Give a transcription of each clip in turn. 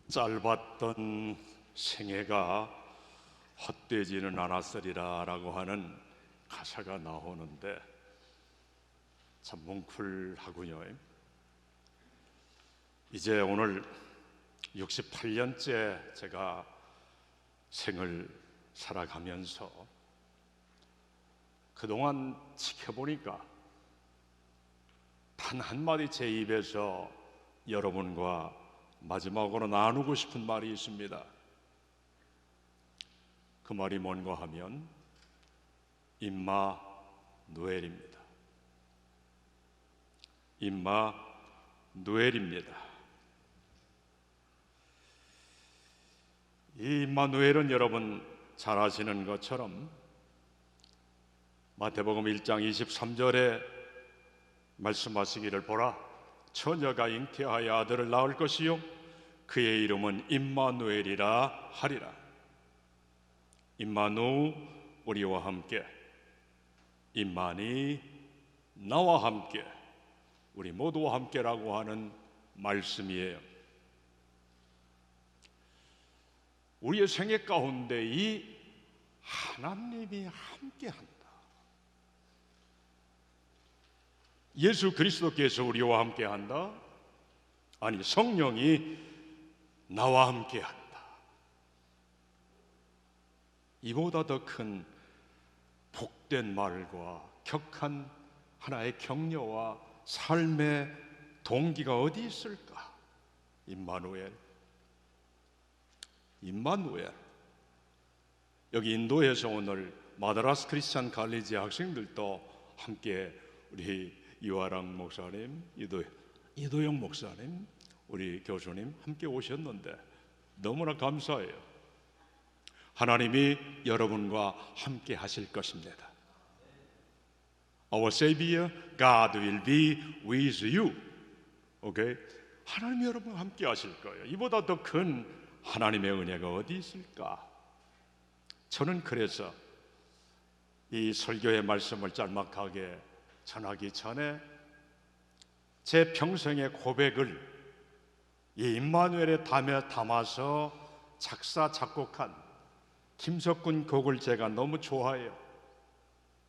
짧았던 생애가 헛되지는 않았으리라 라고 하는 가사가 나오는데 참 뭉클하군요. 이제 오늘 68년째 제가 생을 살아가면서 그동안 지켜보니까 단 한마디 제 입에서 여러분과 마지막으로 나누고 싶은 말이 있습니다. 그 말이 뭔가 하면 임마누엘입니다. 임마누엘입니다. 이 임마누엘은 여러분 잘 아시는 것처럼 마태복음 1장 23절에 말씀하시기를 보라, 처녀가 잉태하여 아들을 낳을 것이요 그의 이름은 임마누엘이라 하리라. 임마누, 우리와 함께, 임마니, 나와 함께, 우리 모두와 함께라고 하는 말씀이에요. 우리의 생애 가운데 이 하나님이 함께한다. 예수 그리스도께서 우리와 함께한다? 아니, 성령이 나와 함께한다. 이보다 더 큰 복된 말과 격한 하나의 격려와 삶의 동기가 어디 있을까? 임마누엘. 임마누엘. 여기 인도에서 오늘 마드라스 크리스찬 칼리지 학생들도 함께 우리 이화랑 목사님, 이도영 목사님, 우리 교수님 함께 오셨는데 너무나 감사해요. 하나님이 여러분과 함께 하실 것입니다. Our Savior, God will be with you. Okay? 하나님이 여러분과 함께 하실 거예요. 이보다 더 큰 하나님의 은혜가 어디 있을까? 저는 그래서 이 설교의 말씀을 짤막하게 전하기 전에 제 평생의 고백을 이 임마누엘의 담에 담아서 작사 작곡한 김석군 곡을 제가 너무 좋아해요.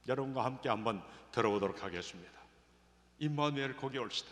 여러분과 함께 한번 들어보도록 하겠습니다. 임마누엘 곡에 올시다.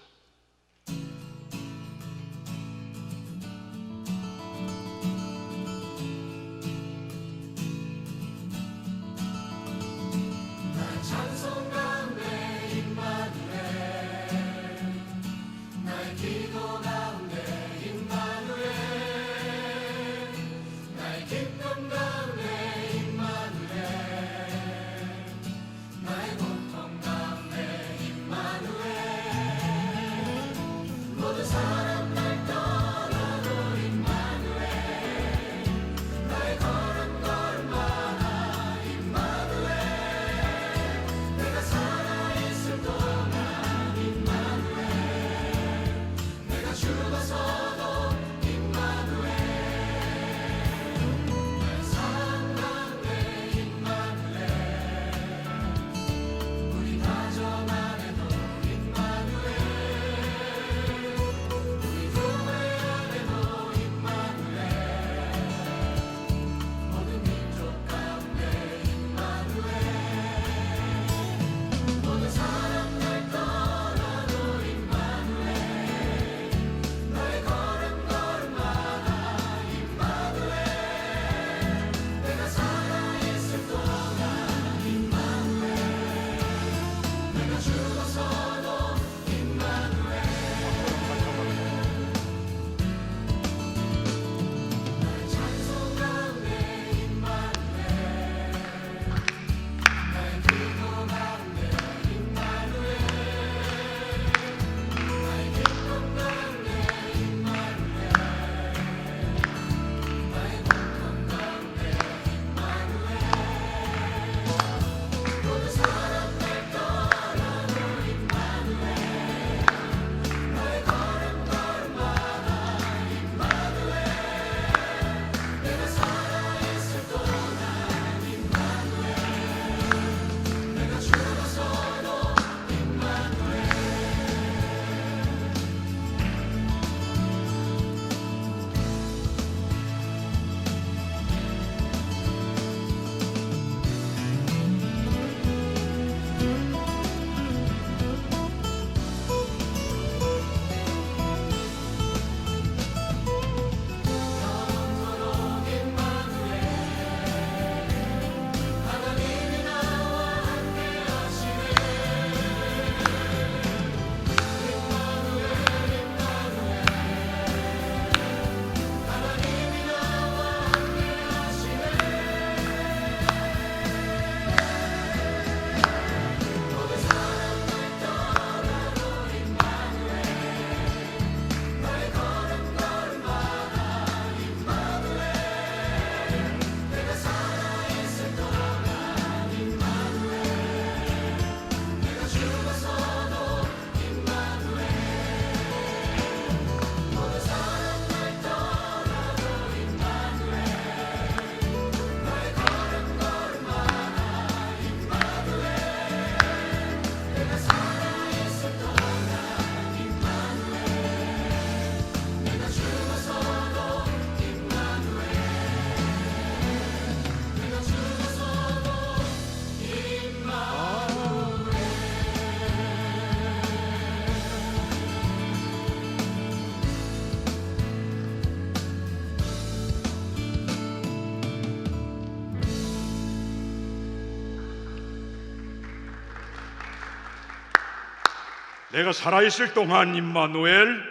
내가 살아있을 동안 임마누엘,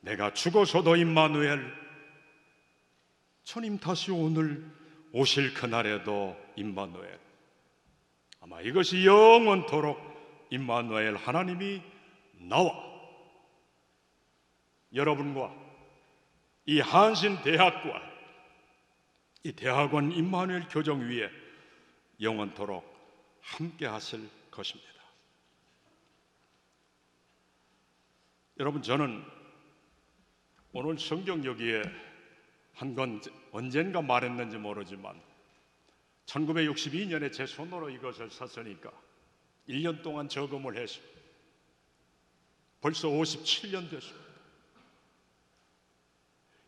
내가 죽어서도 임마누엘, 주님 다시 오늘 오실 그날에도 임마누엘. 아마 이것이 영원토록 임마누엘 하나님이 나와 여러분과 이 한신대학과 이 대학원 임마누엘 교정 위에 영원토록 함께 하실 것입니다. 여러분, 저는 오늘 성경 여기에 한 건 언젠가 말했는지 모르지만 1962년에 제 손으로 이것을 샀으니까 1년 동안 저금을 해서 벌써 57년 됐습니다.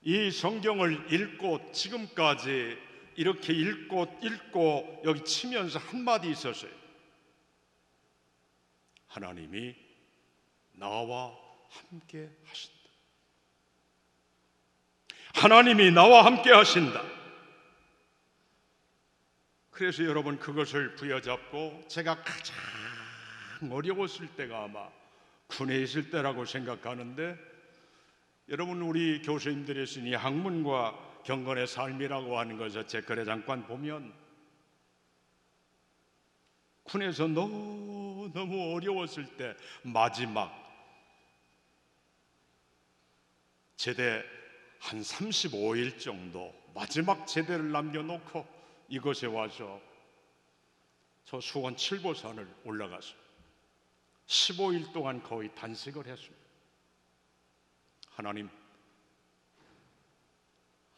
이 성경을 읽고 지금까지 이렇게 읽고 여기 치면서 한마디 있었어요. 하나님이 나와 함께 하신다. 하나님이 나와 함께 하신다. 그래서 여러분, 그것을 부여잡고 제가 가장 어려웠을 때가 아마 군에 있을 때라고 생각하는데, 여러분, 우리 교수님들이 쓴 이 학문과 경건의 삶이라고 하는 것을 제 글에 잠깐 보면 군에서 너무 어려웠을 때 마지막 제대 한 35일 정도 마지막 제대를 남겨놓고 이곳에 와서 저 수원 칠보산을 올라가서 15일 동안 거의 단식을 했습니다. 하나님,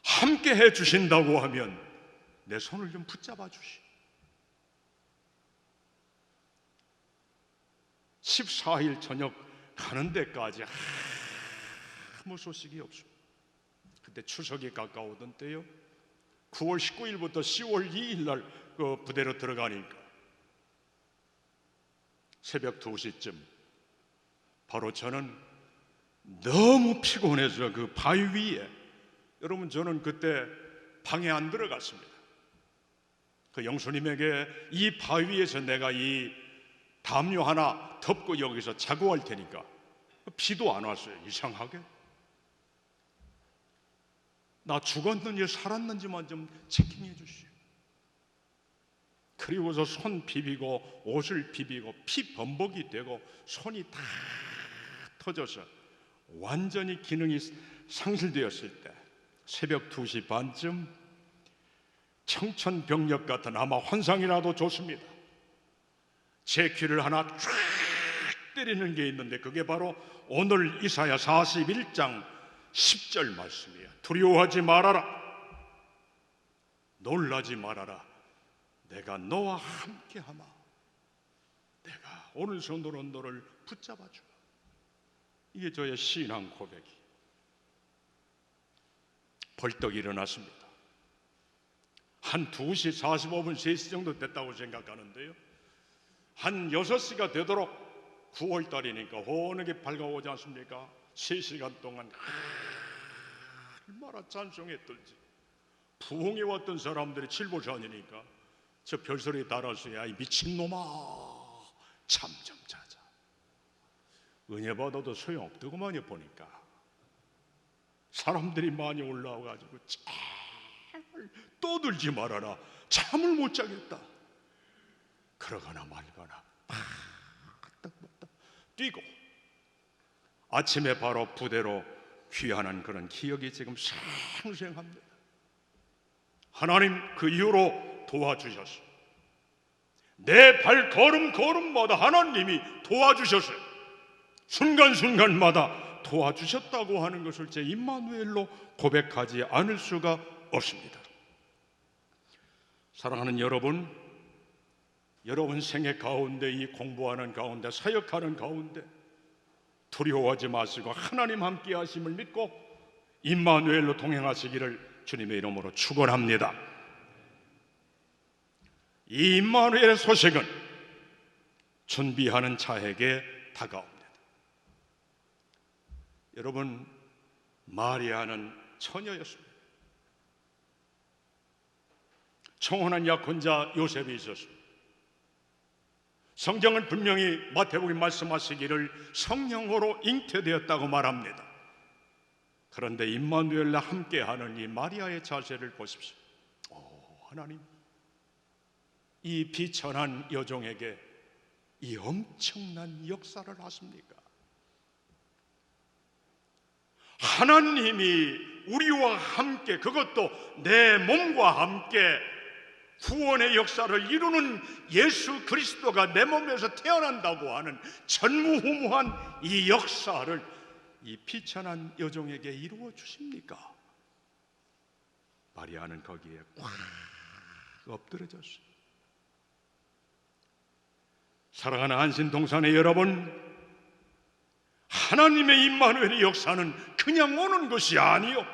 함께 해주신다고 하면 내 손을 좀 붙잡아 주시. 14일 저녁 가는 데까지 아무 소식이 없습니다. 그때 추석이 가까우던 때요. 9월 19일부터 10월 2일 날 그 부대로 들어가니까 새벽 2시쯤 바로 저는 너무 피곤해서 그 바위 위에, 여러분, 저는 그때 방에 안 들어갔습니다. 그 영수님에게 이 바위 위에서 내가 이 담요 하나 덮고 여기서 자고 할 테니까, 비도 안 왔어요. 이상하게 나 죽었는지 살았는지만 좀 체킹해 주시오. 그리고서 손 비비고 옷을 비비고 피 범벅이 되고 손이 다 터져서 완전히 기능이 상실되었을 때 새벽 2시 반쯤 청천벽력 같은, 아마 환상이라도 좋습니다, 제 귀를 하나 쫙 때리는 게 있는데 그게 바로 오늘 이사야 41장 10절 말씀이에요. 두려워하지 말아라, 놀라지 말아라, 내가 너와 함께하마. 내가 오른손으로 너를 붙잡아 주마. 이게 저의 신앙 고백이. 벌떡 일어났습니다. 한 2시 45분 3시 정도 됐다고 생각하는데요, 한 6시가 되도록 9월달이니까 워낙에 밝아오지 않습니까? 3시간 동안 얼마나 찬송에 떨지. 부흥해 왔던 사람들이 칠보산이니까 저 별소리 달아서, 야, 이 미친놈아, 잠 좀 자자. 은혜 받아도 소용없더구만요. 보니까 사람들이 많이 올라와가지고 제발 떠들지 말아라, 잠을 못 자겠다. 그러거나 말거나 바닥 뛰고 아침에 바로 부대로 귀환한 그런 기억이 지금 생생합니다. 하나님 그 이후로 도와주셨어요. 내 발걸음마다 하나님이 도와주셨어요. 순간순간마다 도와주셨다고 하는 것을 제 임마누엘로 고백하지 않을 수가 없습니다. 사랑하는 여러분, 여러분 생애 가운데, 이 공부하는 가운데, 사역하는 가운데 두려워하지 마시고 하나님 함께 하심을 믿고 임마누엘로 동행하시기를 주님의 이름으로 축원합니다. 이 임마누엘의 소식은 준비하는 자에게 다가옵니다. 여러분, 마리아는 처녀였습니다. 청혼한 약혼자 요셉이 있었습니다. 성경은 분명히 마태복음 말씀하시기를 성령으로 잉태되었다고 말합니다. 그런데 임마누엘과 함께하는 이 마리아의 자세를 보십시오. 하나님, 이 비천한 여종에게 이 엄청난 역사를 하십니까? 하나님이 우리와 함께, 그것도 내 몸과 함께 구원의 역사를 이루는 예수 그리스도가 내 몸에서 태어난다고 하는 전무후무한 이 역사를 이 비천한 여종에게 이루어 주십니까? 마리아는 거기에 꽉 엎드려졌어요. 사랑하는 한신동산의 여러분, 하나님의 임마누엘의 역사는 그냥 오는 것이 아니요,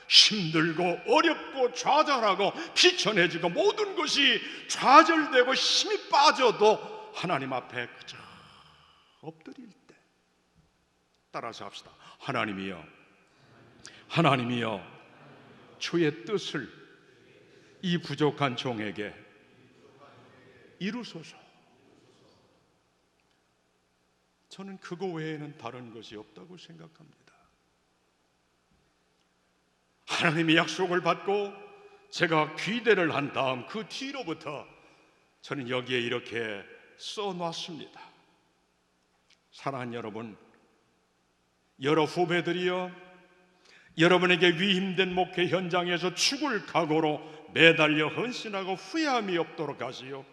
힘들고 어렵고 좌절하고 비천해지고 모든 것이 좌절되고 힘이 빠져도 하나님 앞에 그저 엎드릴 때, 따라서 합시다. 하나님이여, 하나님이여, 주의 뜻을 이 부족한 종에게 이루소서. 저는 그거 외에는 다른 것이 없다고 생각합니다. 하나님의 약속을 받고 제가 귀대를 한 다음 그 뒤로부터 저는 여기에 이렇게 써놨습니다. 사랑하는 여러분, 여러 후배들이여, 여러분에게 위임된 목회 현장에서 죽을 각오로 매달려 헌신하고 후회함이 없도록 하시오.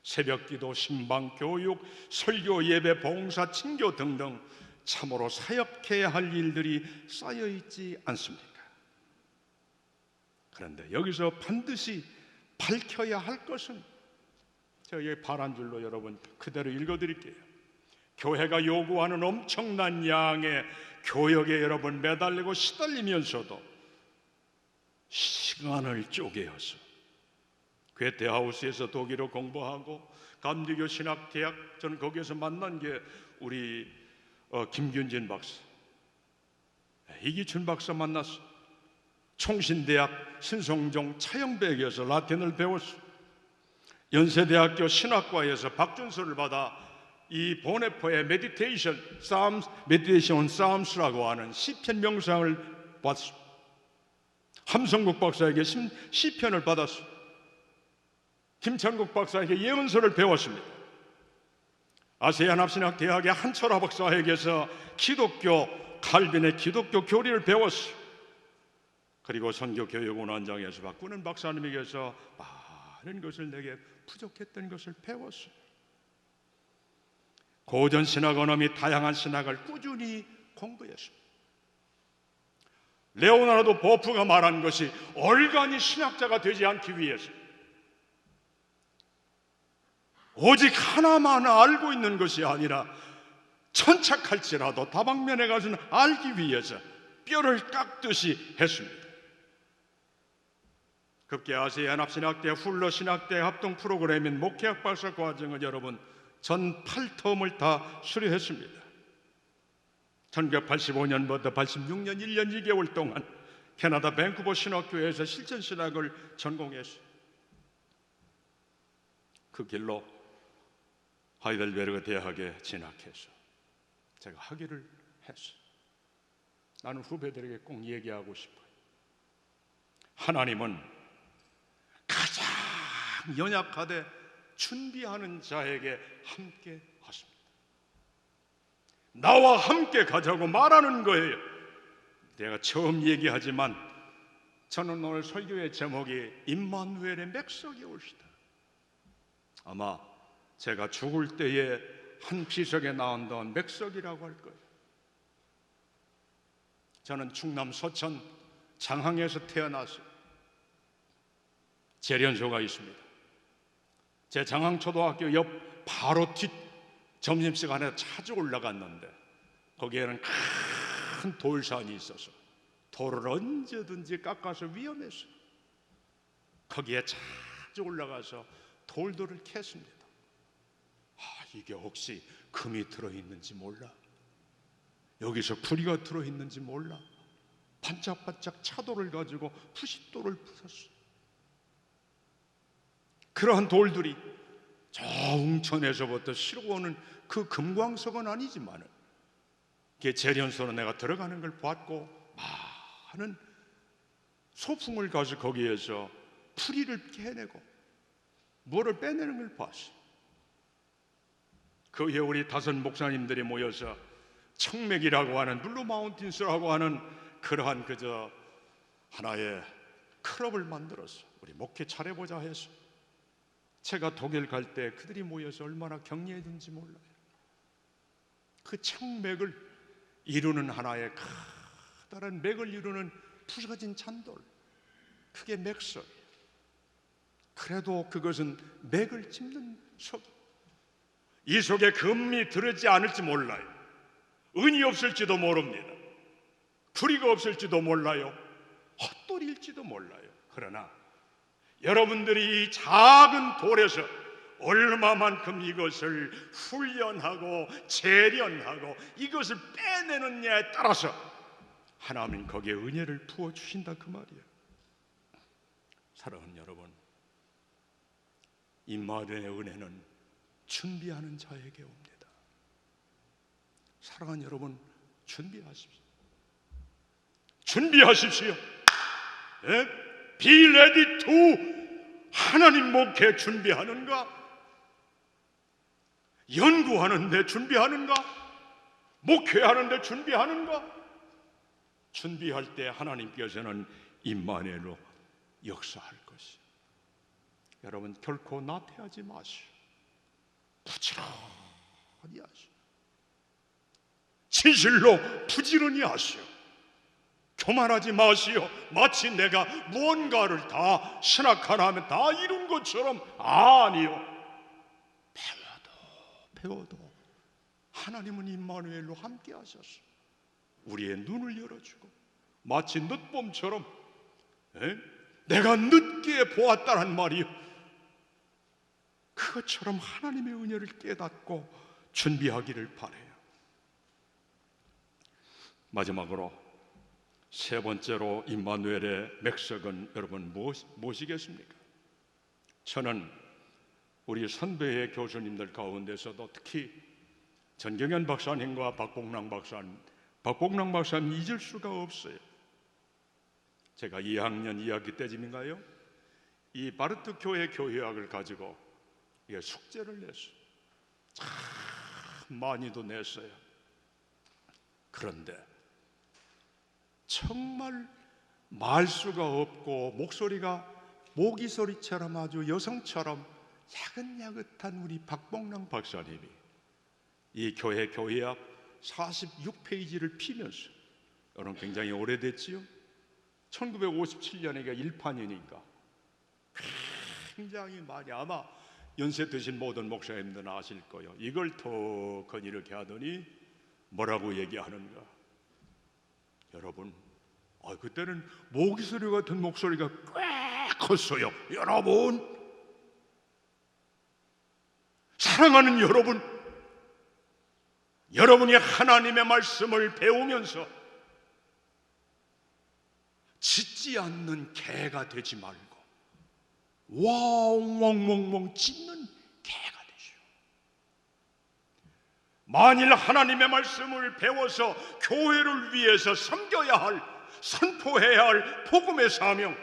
새벽기도, 신방교육, 설교, 예배, 봉사, 친교 등등 참으로 사역해야 할 일들이 쌓여있지 않습니까? 그런데 여기서 반드시 밝혀야 할 것은, 제가 여기 파란 줄로 여러분 그대로 읽어드릴게요. 교회가 요구하는 엄청난 양의 교역에 여러분 매달리고 시달리면서도 시간을 쪼개어서 괴테하우스에서 독일어 공부하고 감리교 신학대학, 저는 거기에서 만난 게 우리 김균진 박사, 이기춘 박사 만났어. 총신대학 신성종 차영백에서 라틴을 배웠어. 연세대학교 신학과에서 박준서를 받아 이 보네포의 메디테이션 싸움스라고 하는 시편 명상을 받았어. 함성국 박사에게 시편을 받았어. 김창국 박사에게 예언서를 배웠습니다. 아세안 합신학대학의 한철화 박사에게서 기독교 칼빈의 기독교 교리를 배웠어요. 그리고 선교교육원원장에서 바꾸는 박사님에게서 많은 것을 내게 부족했던 것을 배웠어요. 고전 신학원어 및 다양한 신학을 꾸준히 공부했어요. 레오나르도 보프가 말한 것이 얼간히 신학자가 되지 않기 위해서 오직 하나만 알고 있는 것이 아니라 천착할지라도 다방면에 가서는 알기 위해서 뼈를 깎듯이 했습니다. 급기 아세안 합신학대 훌러 신학대 합동 프로그램인 목회학 박사 과정을 여러분 전 8텀을 다 수료했습니다. 1985년부터 86년 1년 2개월 동안 캐나다 밴쿠버 신학교에서 실전신학을 전공했어요. 그 길로 하이델베르그 대학에 진학해서 제가 학위를 했어요. 나는 후배들에게 꼭 얘기하고 싶어요. 하나님은 가장 연약하되 준비하는 자에게 함께 하십니다. 나와 함께 가자고 말하는 거예요. 내가 처음 얘기하지만 저는 오늘 설교의 제목이 임마누엘의 맥석이 올시다. 아마 제가 죽을 때에 한 비석에 나온다는 맥석이라고 할 거예요. 저는 충남 서천 장항에서 태어났어요. 재련소가 있습니다. 제 장항초등학교 옆 바로 뒷 점심시간에 자주 올라갔는데 거기에는 큰 돌산이 있어서 돌을 언제든지 깎아서 위험했어요. 거기에 자주 올라가서 돌들을 캤습니다. 이게 혹시 금이 들어있는지 몰라, 여기서 구리가 들어있는지 몰라, 반짝반짝 차돌을 가지고 푸싯돌을 부쉈어요. 그러한 돌들이 저 웅천에서부터 시로 오는 그 금광석은 아니지만 재련소로 내가 들어가는 걸 봤고 많은 소풍을 가서 거기에서 풀이를 깨내고 뭐를 빼내는 걸 봤어요. 그 후에 우리 5 목사님들이 모여서 청맥이라고 하는 블루 마운틴스라고 하는 그러한 그저 하나의 클럽을 만들어서 우리 목회 차려보자 해서 제가 독일 갈 때 그들이 모여서 얼마나 격려했는지 몰라요. 그 청맥을 이루는 하나의 커다란 맥을 이루는 부서진 잔돌, 그게 맥석이에요. 그래도 그것은 맥을 짚는 석. 이 속에 금이 들어있지 않을지 몰라요. 은이 없을지도 모릅니다. 구리가 없을지도 몰라요. 헛돌일지도 몰라요. 그러나 여러분들이 이 작은 돌에서 얼마만큼 이것을 훈련하고 재련하고 이것을 빼내느냐에 따라서 하나님은 거기에 은혜를 부어주신다 그 말이에요. 사랑하는 여러분, 임마누엘의 은혜는 준비하는 자에게 옵니다. 사랑하는 여러분, 준비하십시오. 준비하십시오. 예? Be ready to 하나님 목회 준비하는가? 연구하는데 준비하는가? 목회하는데 준비하는가? 준비할 때 하나님께서는 임마누엘로 역사할 것이에요. 여러분, 결코 나태하지 마시오. 부지런히 하시오. 진실로 부지런히 하시오. 교만하지 마시오. 마치 내가 무언가를 다 신학하나 하면 다 이룬 것처럼. 아니요. 배워도 하나님은 임마누엘로 함께 하셨어. 우리의 눈을 열어주고 마치 늦봄처럼 내가 늦게 보았다는 말이요, 그것처럼 하나님의 은혜를 깨닫고 준비하기를 바라요. 마지막으로 세 번째로 임마누엘의 맥석은 여러분 무엇이겠습니까? 저는 우리 선배의 교수님들 가운데서도 특히 전경현 박사님과 박복랑 박사님 잊을 수가 없어요. 제가 2학년 2학기 때쯤인가요? 이 바르트 교회 교회학을 가지고 숙제를 냈어요. 참 많이도 냈어요. 그런데 정말 말수가 없고 목소리가 모기소리처럼 아주 여성처럼 야긋야긋한 우리 박복랑 박사님이 이 교회학 46페이지를 피면서, 여러분 굉장히 오래됐지요? 1957년에 1판이니까 굉장히 많이, 아마 연세 드신 모든 목사님들은 아실 거예요. 이걸 더 이렇게 하더니 뭐라고 얘기하는가? 여러분, 그때는 모기소리 같은 목소리가 꽤 컸어요. 여러분, 사랑하는 여러분, 여러분이 하나님의 말씀을 배우면서 짖지 않는 개가 되지 말고 왕왕왕왕 짖는 개가 되시오. 만일 하나님의 말씀을 배워서 교회를 위해서 섬겨야 할, 선포해야 할 복음의 사명,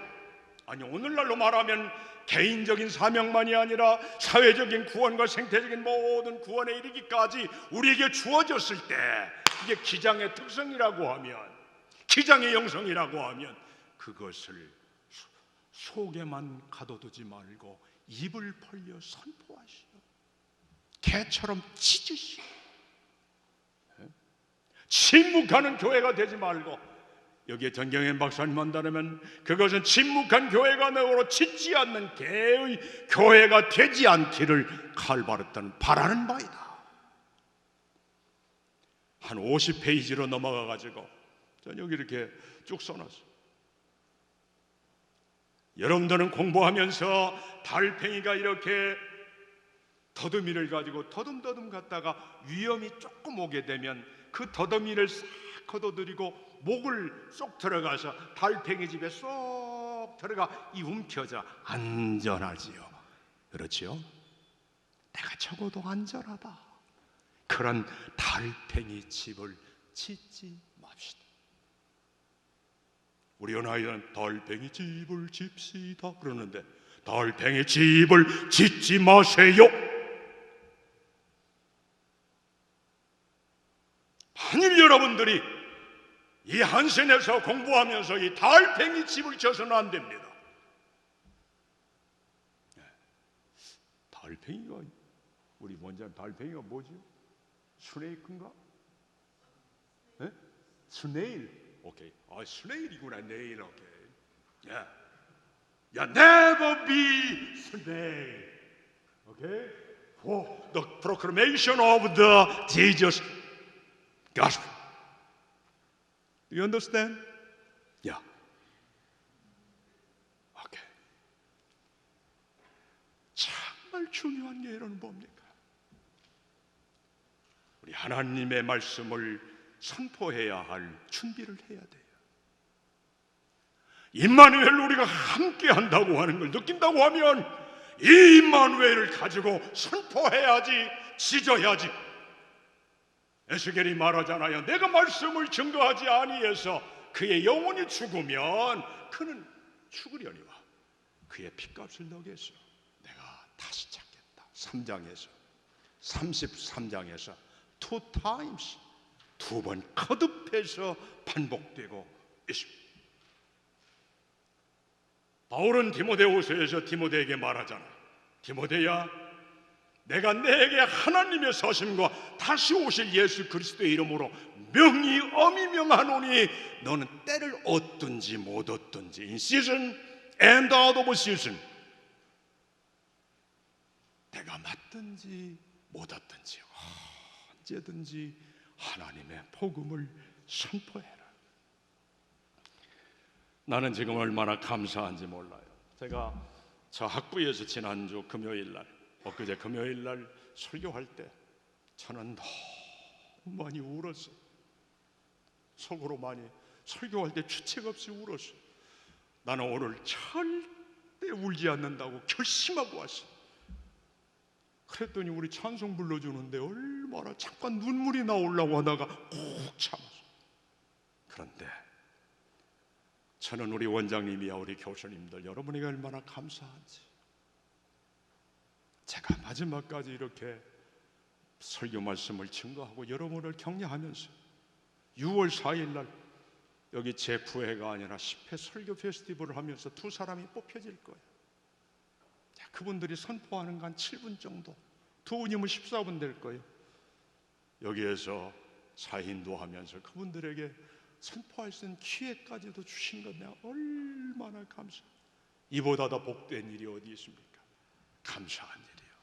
아니 오늘날로 말하면 개인적인 사명만이 아니라 사회적인 구원과 생태적인 모든 구원에 이르기까지 우리에게 주어졌을 때, 이게 기장의 특성이라고 하면, 기장의 영성이라고 하면 그것을 속에만 가둬두지 말고 입을 벌려 선포하시오. 개처럼 짖으시오. 침묵하는 교회가 되지 말고, 여기에 전경현 박사님 한다면 그것은 침묵한 교회가 되고 짖지 않는 개의 교회가 되지 않기를 칼바르트는 바라는 바이다. 한 50페이지로 넘어가 가지고 전 여기 이렇게 쭉 써놨어요. 여러분들은 공부하면서 달팽이가 이렇게 더듬이를 가지고 더듬더듬 갔다가 위험이 조금 오게 되면 그 더듬이를 싹 걷어들이고 목을 쏙 들어가서 달팽이 집에 쏙 들어가 움켜져 안전하지요. 그렇지요? 내가 적어도 안전하다. 그런 달팽이 집을 짓지 맙시다. 우리 연하이는 달팽이 집을 집시다 그러는데 달팽이 집을 짓지 마세요. 만일 여러분들이 이 한센에서 공부하면서 이 달팽이 집을 져서는 안 됩니다. 달팽이가, 우리 원장 달팽이가 뭐죠? 스네이크인가? 네? 스네일. 오케이. 아, 스네일이구나. 네일. 오케이. 야, never be snail. Okay? For the proclamation of the Jesus gospel. Do you understand? Yeah. Okay. 정말 중요한 게 이런 뭡니까? 우리 하나님의 말씀을 선포해야 할 준비를 해야 돼요. 임마누엘 우리가 함께 한다고 하는 걸 느낀다고 하면 이 임마누엘을 가지고 선포해야지, 지져야지. 에스겔이 말하잖아요. 내가 말씀을 증거하지 아니해서 그의 영혼이 죽으면 그는 죽으려니와 그의 핏값을 너겠어. 내가 다시 찾겠다. 3장에서 33장에서 two times, 두 번 거듭해서 반복되고 있습니다. 바울은 디모데후서에서 디모데에게 말하잖아. 디모데야, 내가 내게 하나님의 서심과 다시 오실 예수 그리스도의 이름으로 명히 엄히 명하노니 너는 때를 얻든지 못 얻든지 in season and out of season, 때가 맞든지 못 얻든지 언제든지 하나님의 복음을 선포해라. 나는 지금 얼마나 감사한지 몰라요. 제가 저 학부에서 지난주 금요일날, 엊그제 금요일날 설교할 때 저는 너무 많이 울었어요. 속으로 많이, 설교할 때 주책 없이 울었어요. 나는 오늘 절대 울지 않는다고 결심하고 왔어요. 그랬더니 우리 찬송 불러주는데 얼마나 잠깐 눈물이 나오려고 하다가 꾹 참았어요. 그런데 저는 우리 원장님이야 우리 교수님들 여러분에게 얼마나 감사한지, 제가 마지막까지 이렇게 설교 말씀을 증거하고 여러분을 격려하면서 6월 4일 날 여기 제 9회가 아니라 10회 설교 페스티벌을 하면서 두 사람이 뽑혀질 거예요. 그분들이 선포하는 건 7분 정도, 두 분이면 14분 될 거예요. 여기에서 사인도 하면서 그분들에게 선포할 수 있는 기회까지도 주신 것 내가 얼마나 감사해요. 이보다 더 복된 일이 어디 있습니까? 감사한 일이에요.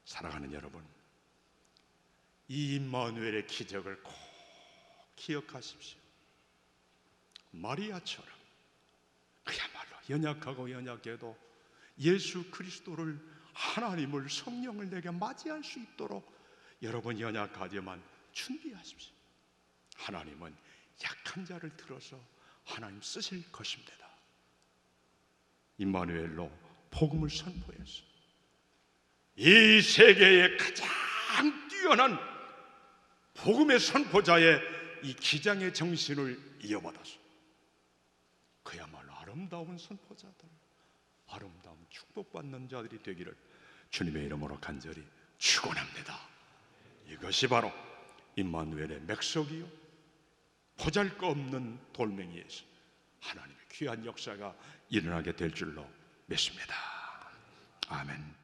사랑하는 여러분, 이 임마누엘의 기적을 꼭 기억하십시오. 마리아처럼 그야말로 연약하고 연약해도 예수 그리스도를, 하나님을, 성령을 내게 맞이할 수 있도록 여러분 연약하지만 준비하십시오. 하나님은 약한 자를 들어서 하나님 쓰실 것입니다. 임마누엘로 복음을 선포해서 이 세계의 가장 뛰어난 복음의 선포자의 이 기장의 정신을 이어받아서 그야말로 아름다운 선포자들, 아름다운 축복받는 자들이 되기를 주님의 이름으로 간절히 축원합니다. 이것이 바로 임마누엘의 맥석이요, 보잘것없는 돌멩이에서 하나님의 귀한 역사가 일어나게 될 줄로 믿습니다. 아멘.